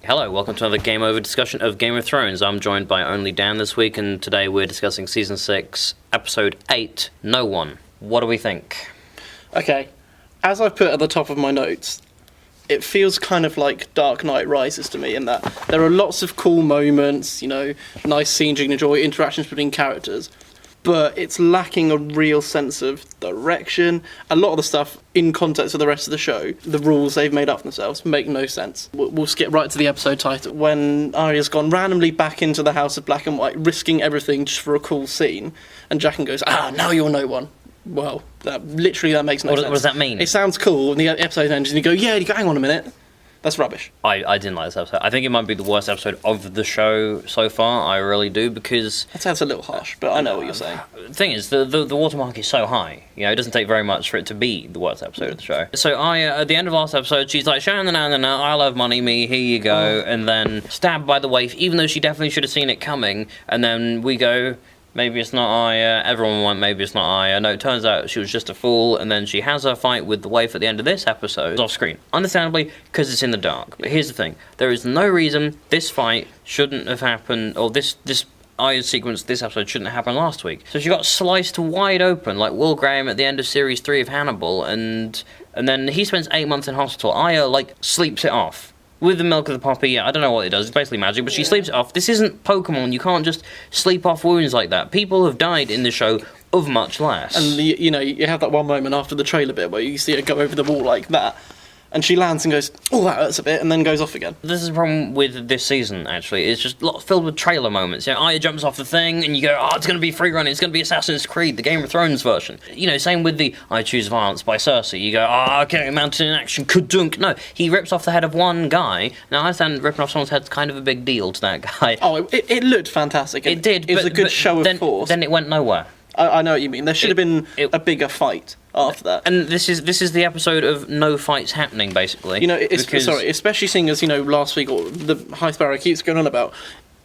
Hello, welcome to another Game Over discussion of Game of Thrones. I'm joined by only Dan this week, and today we're discussing Season 6, Episode 8, No One. What do we think? Okay, as I've put at the top of my notes, it feels kind of like Dark Knight Rises to me in that there are lots of cool moments, nice scenes you can enjoy, interactions between characters, but it's lacking a real sense of direction. A lot of the stuff in context of the rest of the show, the rules they've made up for themselves, make no sense. We'll skip right to the episode title. When Arya's gone randomly back into the House of Black and White, risking everything just for a cool scene, and Jaqen goes, now you're no one. Well, that makes no sense. What does that mean? It sounds cool, and the episode ends, and you go, hang on a minute. That's rubbish. I didn't like this episode. I think it might be the worst episode of the show so far. I really do, because... That sounds a little harsh, but I know what you're saying. The thing is, the watermark is so high. It doesn't take very much for it to be the worst episode of the show. So Arya, at the end of last episode, she's like, I love money, me, here you go. And then stabbed by the waif, even though she definitely should have seen it coming. And then we go... Maybe it's not Arya. Everyone went, maybe it's not Arya. No, it turns out she was just a fool, and then she has her fight with the waif at the end of this episode off screen. Understandably, because it's in the dark. But here's the thing. There is no reason this fight shouldn't have happened, or this Arya sequence, this episode shouldn't have happened last week. So she got sliced wide open, like Will Graham at the end of Series 3 of Hannibal, and then he spends 8 months in hospital. Arya, sleeps it off. With the milk of the poppy, I don't know what it does, it's basically magic, but she sleeps it off. This isn't Pokemon, you can't just sleep off wounds like that. People have died in the show of much less. And, you have that one moment after the trailer bit where you see her go over the wall like that, and she lands and goes, that hurts a bit, and then goes off again. This is the problem with this season, actually. It's just filled with trailer moments. Arya jumps off the thing, and you go, it's going to be free running, it's going to be Assassin's Creed, the Game of Thrones version. Same with the I Choose Violence by Cersei. You go, okay, mountain in action, kadunk. No, he rips off the head of one guy. Now, I understand ripping off someone's head's kind of a big deal to that guy. Oh, it looked fantastic. It did, It was a good show of force. Then it went nowhere. I know what you mean. There should have been a bigger fight after that. And this is the episode of no fights happening, basically. Especially seeing as, last week, or the High Sparrow keeps going on about,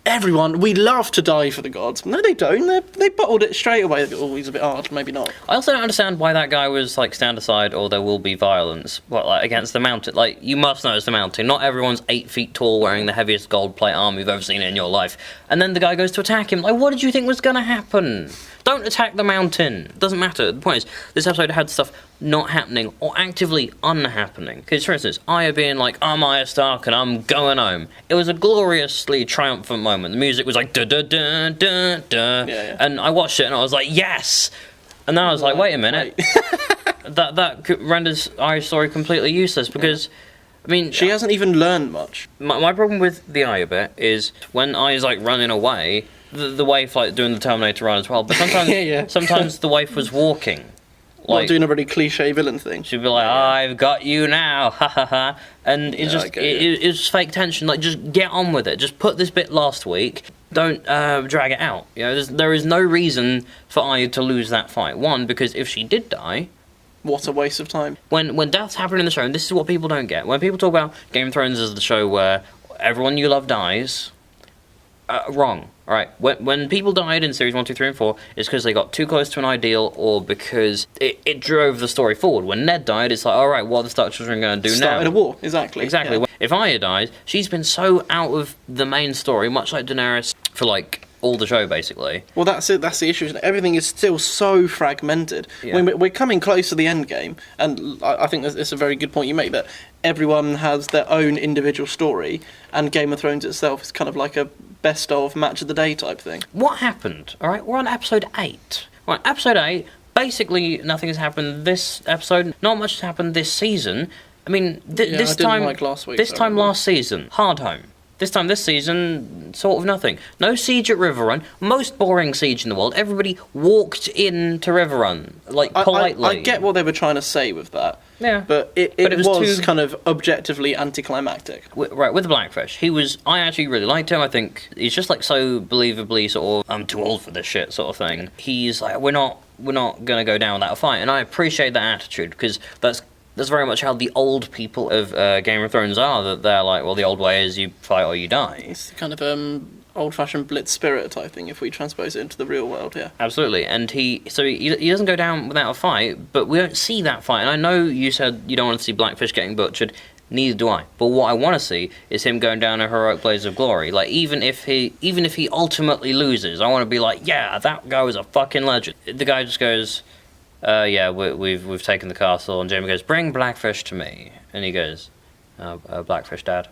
everyone, we love to die for the gods. No, they don't. They bottled it straight away. He's a bit hard, maybe not. I also don't understand why that guy was stand aside or there will be violence. Against the mountain? You must know it's the mountain. Not everyone's 8 feet tall wearing the heaviest gold plate armor you've ever seen in your life. And then the guy goes to attack him. What did you think was going to happen? Don't attack the mountain. It doesn't matter. The point is, this episode had stuff not happening or actively unhappening. Because, for instance, Arya being like, I'm Arya Stark and I'm going home. It was a gloriously triumphant moment. The music was like, da-da-da-da-da. Yeah. And I watched it and I was like, yes! And then I was like, wait a minute. that renders Arya's story completely useless because... she hasn't even learned much. My problem with the Arya bit is when Arya's running away, the waif doing the Terminator run as well. But sometimes, sometimes the waif was walking, not doing a really cliche villain thing. She'd be like, I've got you now, ha ha ha, and it's just fake tension. Just get on with it. Just put this bit last week. Don't drag it out. There is no reason for Arya to lose that fight. One, because if she did die. What a waste of time. When deaths happen in the show, and this is what people don't get. When people talk about Game of Thrones as the show where everyone you love dies, wrong. All right. When people died in Series 1, 2, 3, and 4, it's because they got too close to an ideal or because it drove the story forward. When Ned died, it's like, all right, what are the Stark children going to do now? Started a war, exactly. Exactly. Yeah. If Arya dies, she's been so out of the main story, much like Daenerys for all the show, basically. Well, that's it. That's the issue. Isn't it? Everything is still so fragmented. Yeah. We're coming close to the end game, and I think it's a very good point you make, that everyone has their own individual story, and Game of Thrones itself is kind of like a best of match of the day type thing. What happened? All right, we're on episode 8. Right, episode 8, basically nothing has happened this episode. Not much has happened this season. This time last week. This time last season, Hardhome. This time this season, sort of nothing. No siege at Riverrun. Most boring siege in the world. Everybody walked into Riverrun, politely. I get what they were trying to say with that. Yeah. But it was kind of objectively anticlimactic. Right, with the Blackfish, I actually really liked him. I think he's just so believably sort of, I'm too old for this shit sort of thing. He's like, we're not going to go down without a fight. And I appreciate that attitude, because that's very much how the old people of Game of Thrones are, that they're like, well, the old way is you fight or you die. It's kind of old-fashioned blitz spirit type thing if we transpose it into the real world, yeah. Absolutely, and he doesn't go down without a fight, but we don't see that fight. And I know you said you don't want to see Blackfish getting butchered. Neither do I. But what I want to see is him going down a heroic blaze of glory. Like, even if he ultimately loses, I want to be like, yeah, that guy was a fucking legend. The guy just goes, yeah, we've taken the castle, and Jamie goes, bring Blackfish to me, and he goes, Blackfish, Dad.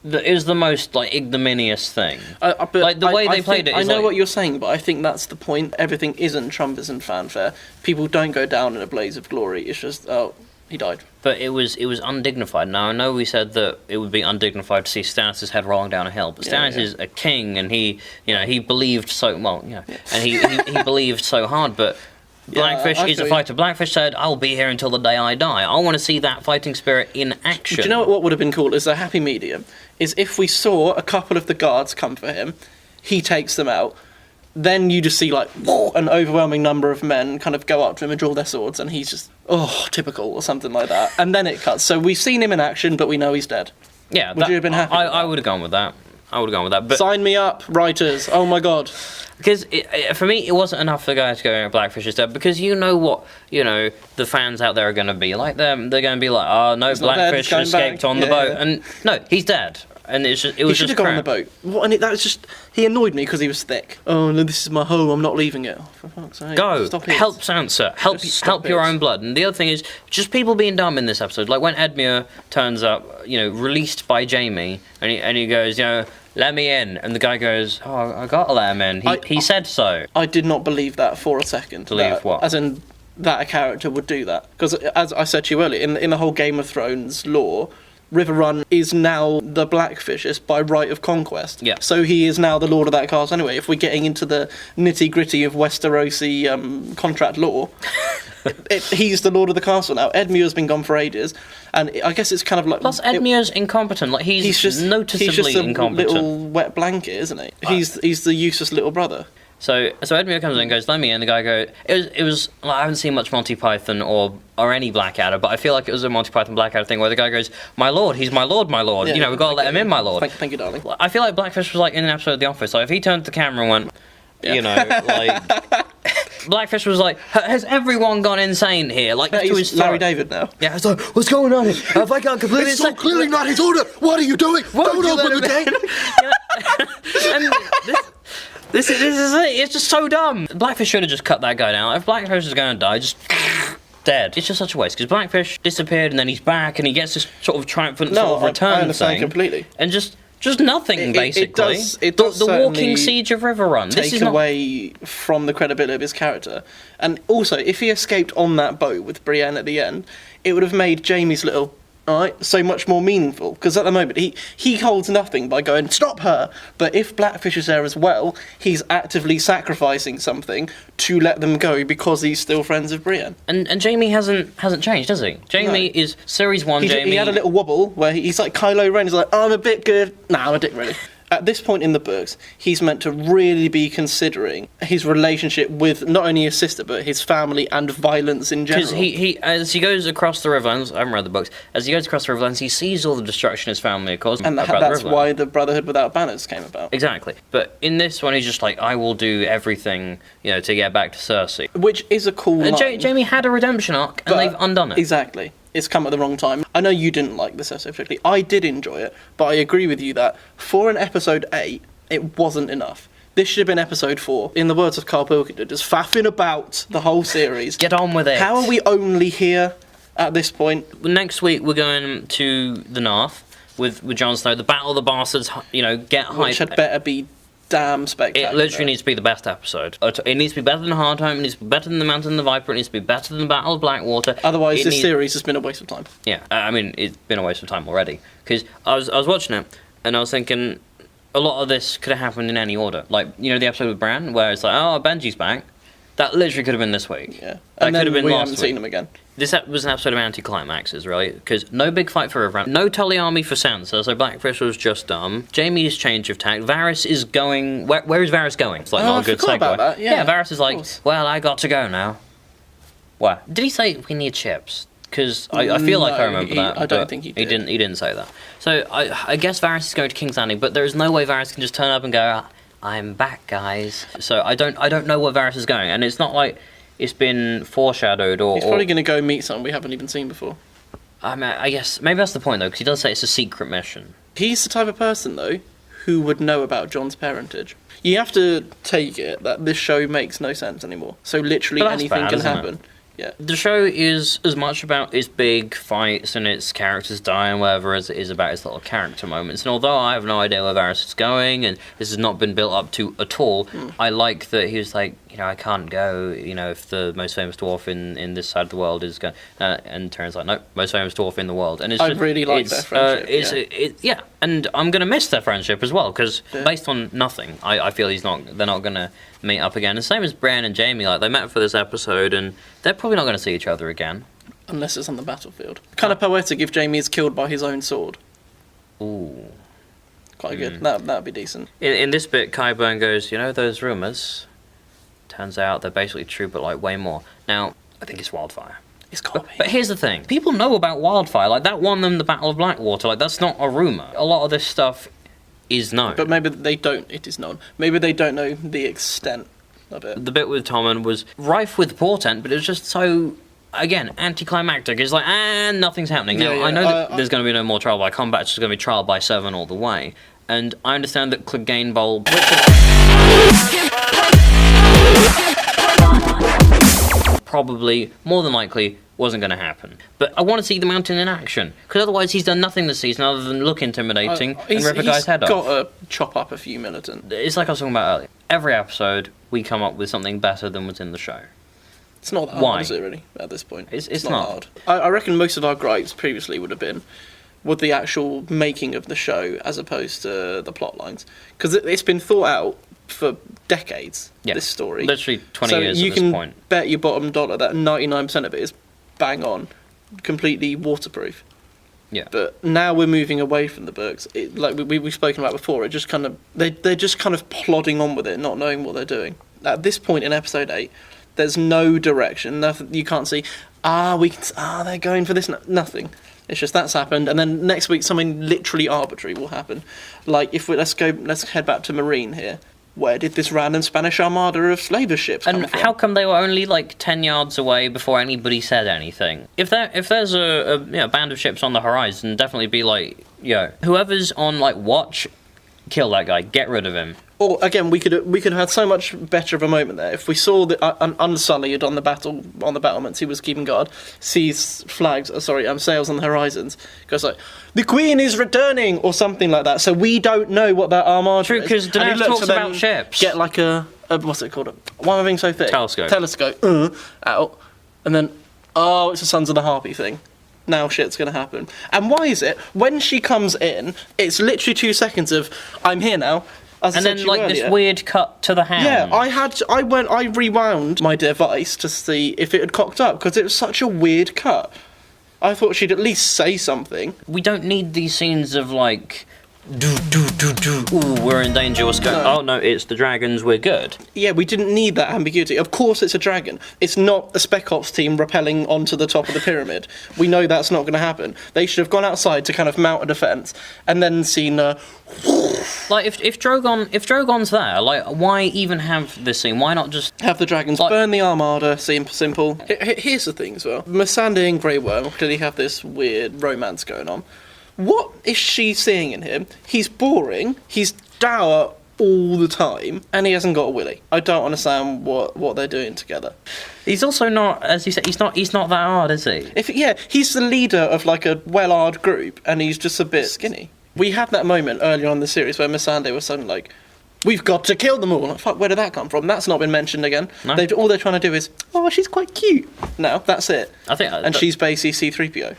It was the most ignominious thing. But like the way they played it. I know what you're saying, but I think that's the point. Everything isn't Trumpers and fanfare. People don't go down in a blaze of glory. It's just, oh, he died. But it was undignified. Now I know we said that it would be undignified to see Stannis' head rolling down a hill, but Stannis is a king, and he believed so well, and he believed so hard, but. Blackfish is a fighter. Blackfish said, I'll be here until the day I die. I want to see that fighting spirit in action. Do you know what would have been cool as a happy medium? Is if we saw a couple of the guards come for him, he takes them out, then you just see an overwhelming number of men kind of go up to him and draw their swords, and he's just, typical, or something like that. And then it cuts. So we've seen him in action, but we know he's dead. Yeah. Would you have been happy? I would have gone with that. But sign me up, writers. Oh my god. Because for me, it wasn't enough for the guy to go, Blackfish is dead, because you know what, the fans out there are going to be like. They're going to be like, oh, no, Blackfish escaped on the boat. And no, he's dead. And it was just he should have gone on the boat. That was just, he annoyed me because he was thick. Oh, no, this is my home, I'm not leaving it. Oh, for fuck's sake. Go, stop it. help Sansa, help your own blood. And the other thing is, just people being dumb in this episode. Like when Edmure turns up, released by Jaime, and he goes, let me in. And the guy goes, oh, I gotta let him in. He said so. I did not believe that for a second. Believe what? As in, that a character would do that. Because, as I said to you earlier, in the whole Game of Thrones lore, Riverrun is now the Blackfish's by right of conquest. Yeah. So he is now the lord of that castle anyway. If we're getting into the nitty-gritty of Westerosi contract law, he's the lord of the castle now. Edmure's been gone for ages, and I guess it's kind of like... Plus, Edmure's incompetent. Like, he's just noticeably incompetent. He's just a little wet blanket, isn't he? He's the useless little brother. So Edmure comes in and goes, let me in. The guy goes, it was I haven't seen much Monty Python or any Blackadder, but I feel like it was a Monty Python Blackadder thing where the guy goes, my lord, he's my lord, my lord. Yeah, we've got to let him in, my lord. Thank you, darling. I feel like Blackfish was like in an episode of The Office. Like, if he turned to the camera and went, Blackfish was like, has everyone gone insane here? Like, to his Larry David now. Yeah, it's like, what's going on here? Have I got completely... It's so clearly not his order! What are you doing? Don't open the gate! And this is it. It's just so dumb. Blackfish should have just cut that guy down. If Blackfish is going to die, just dead. It's just such a waste, because Blackfish disappeared and then he's back and he gets this sort of triumphant sort of return I understand thing. Completely. And just basically. It does the walking siege of Riverrun. Take away from the credibility of his character. And also, if he escaped on that boat with Brienne at the end, it would have made Jaime's little... Right, so much more meaningful, because at the moment he holds nothing by going stop her, but if Blackfish is there as well, he's actively sacrificing something to let them go because he's still friends with Brienne. And Jaime hasn't changed, has he? Jaime is series 1. Jaime. He had a little wobble where he's like Kylo Ren. He's like, I'm a bit good. Nah, I'm a dick, really. At this point in the books, he's meant to really be considering his relationship with not only his sister, but his family and violence in general. Because he as he goes across the Riverlands, I haven't read the books, as he goes across the Riverlands, he sees all the destruction his family have caused. And that's why the Brotherhood Without Banners came about. Exactly. But in this one, he's just like, I will do everything, to get back to Cersei. Which is a cool line. Jaime had a redemption arc, and they've undone it. Exactly. It's come at the wrong time. I know you didn't like this episode particularly. I did enjoy it, but I agree with you that for an episode 8, it wasn't enough. This should have been episode 4. In the words of Carl Pilkington, just faffing about the whole series. Get on with it. How are we only here at this point? Next week, we're going to the North with Jon Snow. The Battle of the Bastards, get hype. Which had better be damn spectacular. It literally needs to be the best episode. It needs to be better than Hard Home, it needs to be better than The Mountain and the Viper, it needs to be better than the Battle of Blackwater. Otherwise, this series has been a waste of time. Yeah, I mean, it's been a waste of time already. Because I was watching it, and I was thinking, a lot of this could have happened in any order. Like, the episode with Bran, where it's like, oh, Benji's back. That literally could have been this week. Yeah. That could have been we last haven't week. seen him again. This was an episode of anticlimaxes, really, because no big fight for Riverrun, no Tully army for Sansa, so Blackfish was just dumb. Jaime's change of tack. Varys is going... Where is Varys going? It's like not a good segue. About that. Yeah, Varys is like, well, I got to go now. What? Did he say we need ships? Because I feel like I remember that. I don't think he did. He didn't say that. So I guess Varys is going to King's Landing, but there is no way Varys can just turn up and go, I'm back, guys. So I don't know where Varys is going, and it's not like... It's been foreshadowed or... He's probably going to go meet someone we haven't even seen before. I mean, I guess maybe that's the point though, because he does say it's a secret mission. He's the type of person, though, who would know about John's parentage. You have to take it that this show makes no sense anymore. So literally But that's anything bad, can isn't it? happen. Yeah. The show is as much about its big fights and its characters dying, whatever, as it is about its little character moments. And although I have no idea where Varys is going, and this has not been built up to at all, I like that he was like, I can't go, if the most famous dwarf in this side of the world is going... and Tyrion's like, no, most famous dwarf in the world. And it's I just, really like their friendship, yeah, and I'm going to miss their friendship as well, because based on nothing, I feel they're not going to meet up again. The same as Bran and Jaime, like, they met for this episode, and they're probably not going to see each other again. Unless it's on the battlefield. Kind of poetic if Jaime is killed by his own sword. Ooh. Quite good. That'd be decent. In this bit, Qyburn goes, those rumours? Turns out they're basically true, but like way more. Now, I think it's wildfire. It's gotta be. But here's the thing. People know about wildfire. Like, that won them the Battle of Blackwater. Like, that's not a rumour. A lot of this stuff is known. But maybe it is known. Maybe they don't know the extent of it. The bit with Tommen was rife with portent, but it was just so, again, anticlimactic. It's like, nothing's happening. Now, I know that there's going to be no more trial by combat. It's just going to be trial by 7 all the way. And I understand that Clegane Bowl... probably, more than likely, wasn't going to happen. But I want to see the Mountain in action, because otherwise he's done nothing this season other than look intimidating and rip a guy's head off. He's got to chop up a few militants. It's like I was talking about earlier. Every episode, we come up with something better than was in the show. It's not that hard, is it, really, at this point? It's not hard. I reckon most of our gripes previously would have been with the actual making of the show as opposed to the plot lines. Because it's been thought out for decades, this story. Literally 20 years at this point. So you can bet your bottom dollar that 99% of it is bang on, completely waterproof. Yeah. But now we're moving away from the books. Like we've spoken about before, it just kind of they're just kind of plodding on with it, not knowing what they're doing. At this point in episode 8, there's no direction. Nothing. You can't see. They're going for this. Nothing. It's just that's happened, and then next week something literally arbitrary will happen. Like let's head back to Marine here. Where did this random Spanish armada of slaver ships come from? How come they were only like 10 yards away before anybody said anything? If there's a band of ships on the horizon, definitely be like, whoever's on like watch, kill that guy, get rid of him. Or again, we could have had so much better of a moment there if we saw the Unsullied on the battlements. He was keeping guard, sees sails on the horizons. Goes like, the Queen is returning, or something like that. So we don't know what that armada is. True, because Daenerys talks about ships. Get like a what's it called? Why am I being so thick? Telescope out, and then it's the Sons of the Harpy thing. Now shit's gonna happen. And why is it when she comes in, it's literally 2 seconds of I'm here now. And then like this weird cut to the Hound. Yeah, I rewound my device to see if it had cocked up because it was such a weird cut. I thought she'd at least say something. We don't need these scenes of like ooh, we're in danger, what's going on? Oh no, it's the dragons, we're good. Yeah, we didn't need that ambiguity. Of course it's a dragon. It's not a Spec Ops team rappelling onto the top of the pyramid. We know that's not going to happen. They should have gone outside to kind of mount a defence and then seen like if Drogon's there, like why even have this scene? Why not just have the dragons burn the armada? Simple. Here's the thing as well. Missandei and Grey Worm clearly have this weird romance going on. What is she seeing in him? He's boring. He's dour all the time, and he hasn't got a willy. I don't understand what they're doing together. He's also not, as you said, he's not that hard, is he? He's the leader of like a well-hard group, and he's just a bit skinny. We had that moment earlier on in the series where Missandei was suddenly like, "We've got to kill them all." Like, fuck, where did that come from? That's not been mentioned again. No. All they're trying to do is, she's quite cute. No, that's it. I think, and she's basically C-3PO.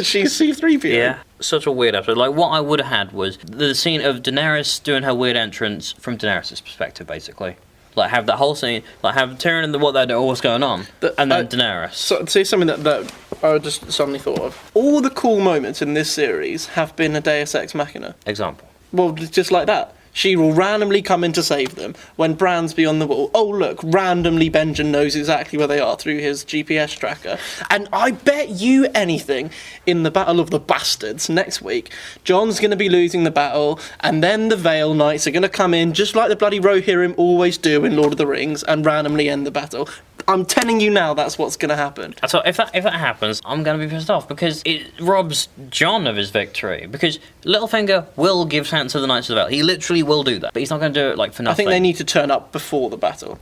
She's C-3PO. Yeah, such a weird episode. Like, what I would have had was the scene of Daenerys doing her weird entrance from Daenerys' perspective, basically. Like, have that whole scene, like, have Tyrion and what they're doing, what's going on, and then Daenerys. So, see something that I just suddenly thought of. All the cool moments in this series have been a Deus Ex Machina. Example. Well, just like that. She will randomly come in to save them when Bran's beyond the wall. Oh, look, randomly Benjen knows exactly where they are through his GPS tracker. And I bet you anything, in the Battle of the Bastards next week, Jon's going to be losing the battle, and then the Vale Knights are going to come in, just like the bloody Rohirrim always do in Lord of the Rings, and randomly end the battle. I'm telling you now, that's what's going to happen. So if that happens, I'm going to be pissed off because it robs Jon of his victory. Because Littlefinger will give Sansa the Knights of the Vale. He literally will do that, but he's not going to do it like for nothing. I think they need to turn up before the battle.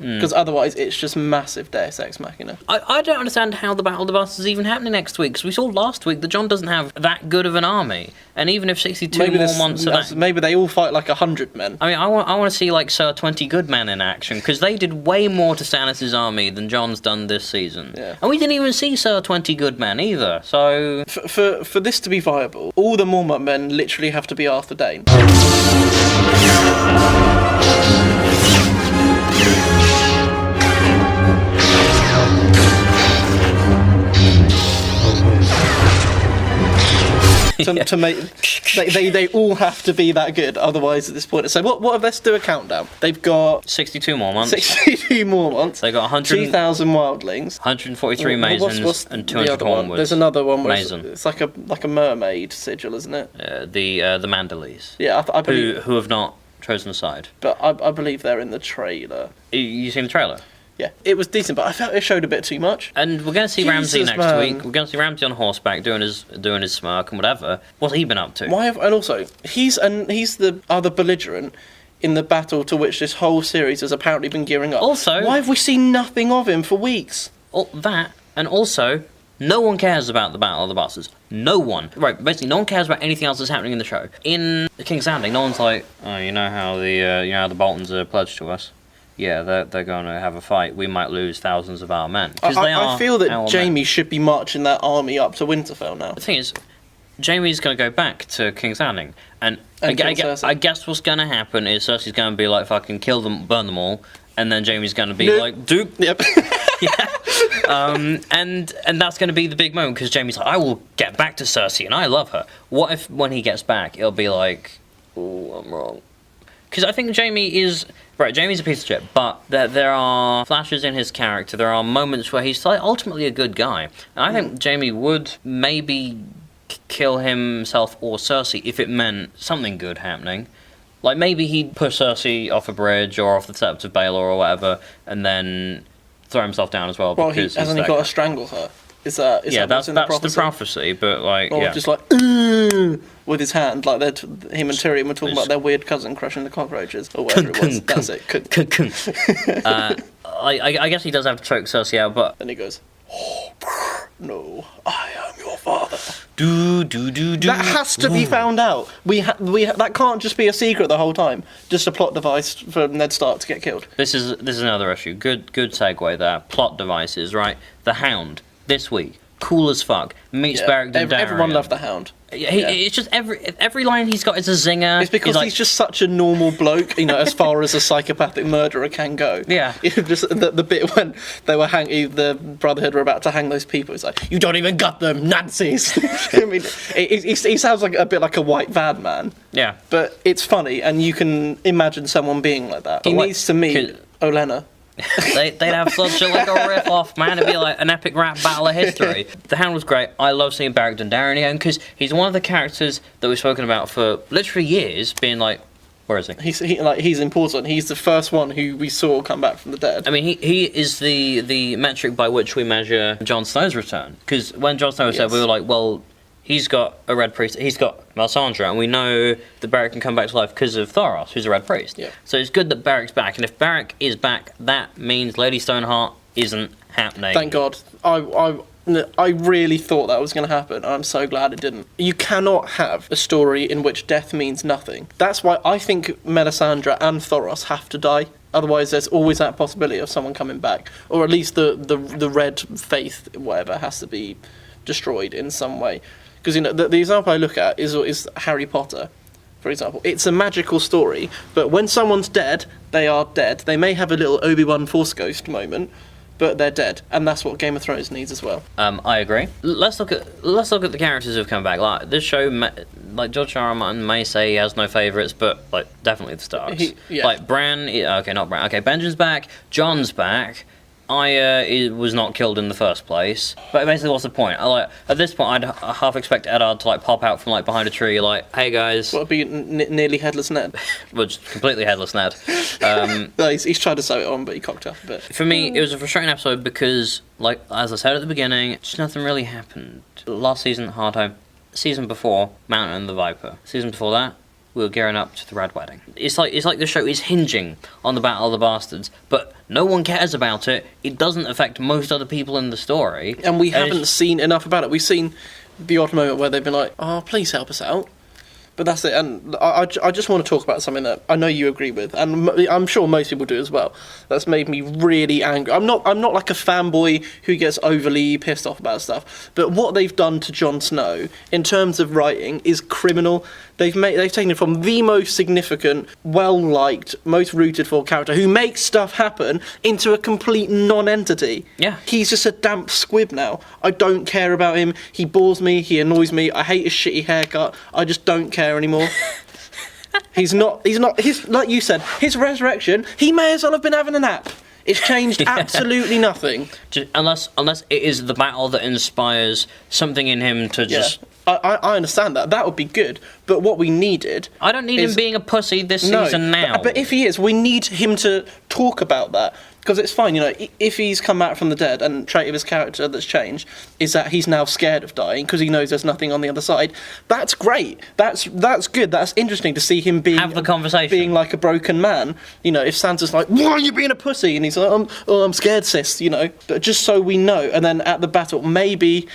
Because otherwise it's just massive Deus Ex Machina. I don't understand how the Battle of the Bastards is even happening next week, because we saw last week that Jon doesn't have that good of an army, and even if 62 more months of that... Maybe they all fight like 100 men. I mean, I want to see like Sir 20 good men in action, because they did way more to Stannis' army than Jon's done this season. Yeah. And we didn't even see Sir 20 good men either, so... For this to be viable, all the Mormont men literally have to be Arthur Dayne. To make they all have to be that good, otherwise at this point. So what if let's do a countdown. They've got 62 more months. 62 more months. They got 2,000 wildlings, 143 Masons, and 200 Hornwoods. There's another one where Mason. it's like a mermaid sigil, isn't it? The Mandalese. Yeah, I believe. Who have not chosen a side. But I believe they're in the trailer. You seen the trailer? Yeah, it was decent, but I felt it showed a bit too much. And we're going to see Ramsay Jesus, next man. week. We're going to see Ramsay on horseback doing his smirk and whatever. What's he been up to? And also, he's the other belligerent in the battle to which this whole series has apparently been gearing up. Also, why have we seen nothing of him for weeks? That, and also, no one cares about the Battle of the Bastards. No one. Right, basically, no one cares about anything else that's happening in the show. In King's Landing, no one's like, oh, you know how the Boltons are pledged to us? Yeah, they're going to have a fight. We might lose thousands of our men. I feel that Jaime should be marching that army up to Winterfell now. The thing is, Jaime's going to go back to King's Landing, and I guess what's going to happen is Cersei's going to be like, fucking kill them, burn them all, and then Jaime's going to be like, dupe. Yep. Yeah. And that's going to be the big moment, because Jaime's like, I will get back to Cersei, and I love her. What if when he gets back, it'll be like, oh, I'm wrong. Because I think Jaime's a piece of shit, but there are flashes in his character, there are moments where he's like ultimately a good guy. And I think Jaime would maybe kill himself or Cersei if it meant something good happening. Like maybe he'd push Cersei off a bridge or off the steps of Baelor or whatever, and then throw himself down as well. Well, hasn't he got to strangle her? Is that that's the prophecy, but like, or yeah. just like with his hand, like him and Tyrion were talking about their weird cousin crushing the cockroaches or whatever it was. That's it. I guess he does have to choke Cersei out, but then he goes, oh, no, I am your father. Do. That has to be found out. That can't just be a secret the whole time. Just a plot device for Ned Stark to get killed. This is another issue. Good segue there. Plot devices, right? The Hound this week, cool as fuck, meets Beric Dondarrion. Everyone loved the Hound. It's just every line he's got is a zinger. It's because he's just such a normal bloke, as far as a psychopathic murderer can go. Yeah. Just the bit when they were the Brotherhood were about to hang those people, it's like, you don't even got them, Nazis. I mean, he sounds like a bit like a white van man. Yeah. But it's funny, and you can imagine someone being like that. He needs to meet Olenna. They'd have such a riff-off, man. It'd be like an epic rap battle of history. The Hound was great. I love seeing Beric Dondarrion again, because he's one of the characters that we've spoken about for literally years, being like, where is he? He's important. He's the first one who we saw come back from the dead. I mean, he is the metric by which we measure Jon Snow's return. Because when Jon Snow was dead, we were like, well, he's got a Red Priest, he's got Melisandre, and we know that Beric can come back to life because of Thoros, who's a Red Priest. Yeah. So it's good that Beric's back, and if Beric is back, that means Lady Stoneheart isn't happening. Thank God. I really thought that was going to happen, and I'm so glad it didn't. You cannot have a story in which death means nothing. That's why I think Melisandre and Thoros have to die. Otherwise, there's always that possibility of someone coming back, or at least the red faith, whatever, has to be destroyed in some way. Because the example I look at is Harry Potter, for example. It's a magical story, but when someone's dead, they are dead. They may have a little Obi-Wan Force Ghost moment, but they're dead, and that's what Game of Thrones needs as well. I agree. Let's look at the characters who've come back. Like this show, like George R. R. Martin may say he has no favourites, but like definitely the Starks. Like Bran, okay, not Bran. Okay, Benjen's back. Jon's back. Arya was not killed in the first place. But basically, what's the point? At this point, I'd half expect Eddard to pop out from behind a tree, hey guys. What would be nearly headless Ned? Well, just completely headless Ned. No, he's tried to sew it on, but he cocked up a bit. For me, it was a frustrating episode because, as I said at the beginning, just nothing really happened. Last season, Hard Home. Season before, Mountain and the Viper. Season before that, we were gearing up to the Red Wedding. It's like the show is hinging on the Battle of the Bastards, but no one cares about it. It doesn't affect most other people in the story. And we haven't seen enough about it. We've seen the odd moment where they've been like, oh, please help us out. But that's it, and I just want to talk about something that I know you agree with, and I'm sure most people do as well. That's made me really angry. I'm not like a fanboy who gets overly pissed off about stuff, but what they've done to Jon Snow in terms of writing is criminal. They've taken it from the most significant, well-liked, most rooted for character who makes stuff happen into a complete non-entity. Yeah. He's just a damp squib now. I don't care about him. He bores me. He annoys me. I hate his shitty haircut. I just don't care anymore. He's like you said, his resurrection, he may as well have been having a nap. It's changed absolutely nothing. Unless it is the battle that inspires something in him to just... I understand that. That would be good. But what we needed... I don't need him being a pussy this season now. But if he is, we need him to talk about that. Because it's fine, if he's come back from the dead and the trait of his character that's changed is that he's now scared of dying because he knows there's nothing on the other side. That's great. That's good. That's interesting to see him have the conversation, being like a broken man. If Sansa's like, why are you being a pussy? And he's like, I'm scared, sis. But just so we know. And then at the battle, maybe...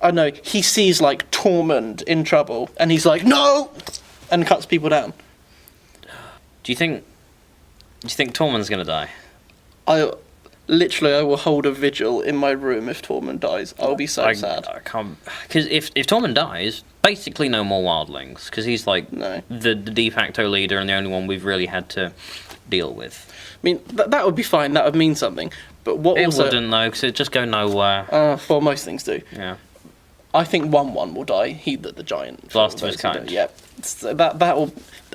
I know, he sees Tormund in trouble and he's like, no! And cuts people down. Do you think Tormund's gonna die? I will hold a vigil in my room if Tormund dies. I'll be so sad. I can't, because if Tormund dies, basically no more wildlings, because he's the de facto leader and the only one we've really had to deal with. I mean, that would be fine. That would mean something. But what it also... wouldn't though, because it'd just go nowhere. Well, most things do. Yeah. I think 1-1 will die. He the giant. Last of his kind. Yeah. That will...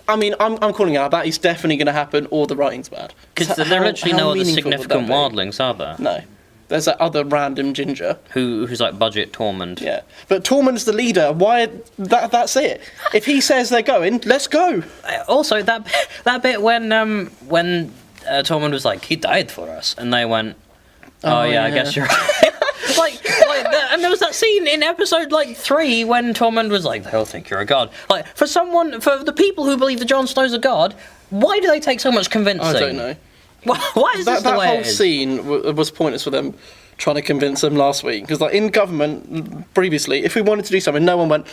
I mean, I'm calling out that is definitely going to happen, or the writing's bad. Because there are literally no other significant wildlings, are there? No. There's that other random ginger. Who's budget Tormund. Yeah. But Tormund's the leader. Why... That's it. If he says they're going, let's go. Also, that bit when Tormund was like, he died for us, and they went, oh yeah, I guess you're right. And there was that scene in episode 3 when Tormund was like, they'll think you're a god. For the people who believe that Jon Snow's a god, why do they take so much convincing? I don't know. Why is this the way that whole it is? scene was pointless for them trying to convince them last week. Because in government, previously, if we wanted to do something, no one went,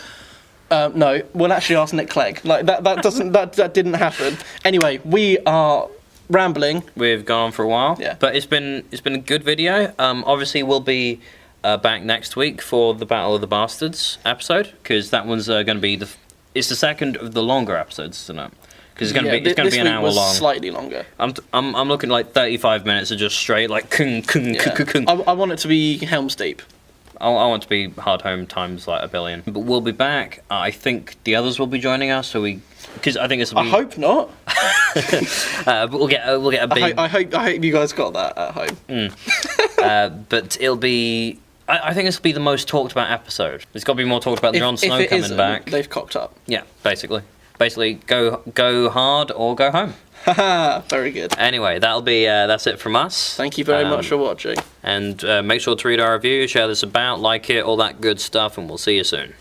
no, we'll actually ask Nick Clegg. That didn't happen. Anyway, we are... rambling. We've gone on for a while. Yeah. But it's been a good video. Obviously, we'll be back next week for the Battle of the Bastards episode, because that one's going to be it's the second of the longer episodes, isn't it? Because it's going to be an hour long. Slightly longer. I'm looking 35 minutes of just straight kung kung kung kung. I want it to be Helm's Deep. I want to be Hard Home times 1 billion. But we'll be back. I think the others will be joining us, because I think this will be... I hope not. But we'll get a big... I hope you guys got that at home. But it'll be... I think this will be the most talked about episode. There's got to be more talked about Jon Snow coming back. They've cocked up. Yeah, basically. Basically, go hard or go home. Haha, very good. Anyway, that's it from us. Thank you very much for watching. And make sure to read our review, share this about, like it, all that good stuff, and we'll see you soon.